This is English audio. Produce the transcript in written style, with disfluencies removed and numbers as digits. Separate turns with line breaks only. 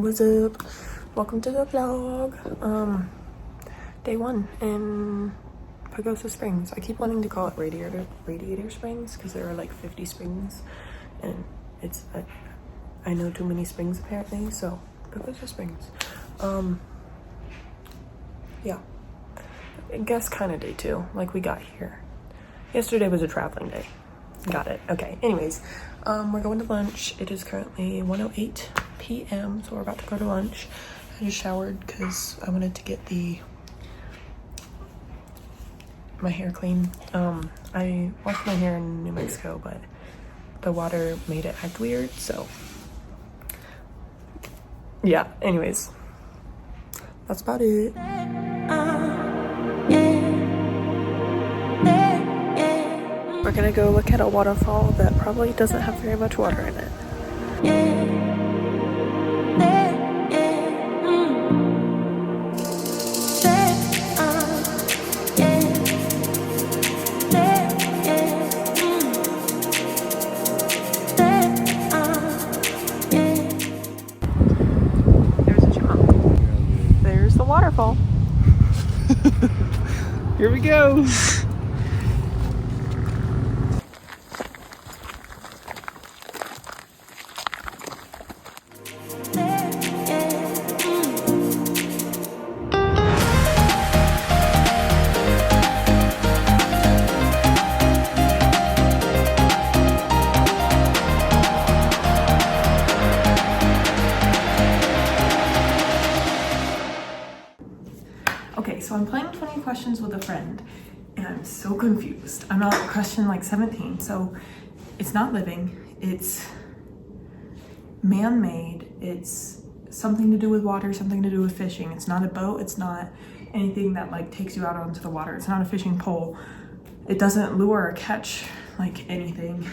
What's up? Welcome to the vlog. Day one in Pagosa Springs. I keep wanting to call it Radiator Springs because there are like 50 springs, and it's I know too many springs apparently. So Pagosa Springs. Yeah. I guess kind of day two. Like we got here. Yesterday was a traveling day. Got it. Okay. Anyways, we're going to lunch. It is currently 1:08 p.m. so we're about to go to lunch. I just showered because I wanted to get my hair clean. I washed my hair in New Mexico, but the water made it act weird, so yeah. Anyways, that's about it. We're gonna go look at a waterfall that probably doesn't have very much water in it. There's a chipmunk. There's the waterfall.
Here we go.
Okay, so I'm playing 20 questions with a friend, and I'm so confused. I'm on question like 17, so it's not living, it's man-made, it's something to do with water, something to do with fishing. It's not a boat, it's not anything that like takes you out onto the water. It's not a fishing pole. It doesn't lure or catch like anything.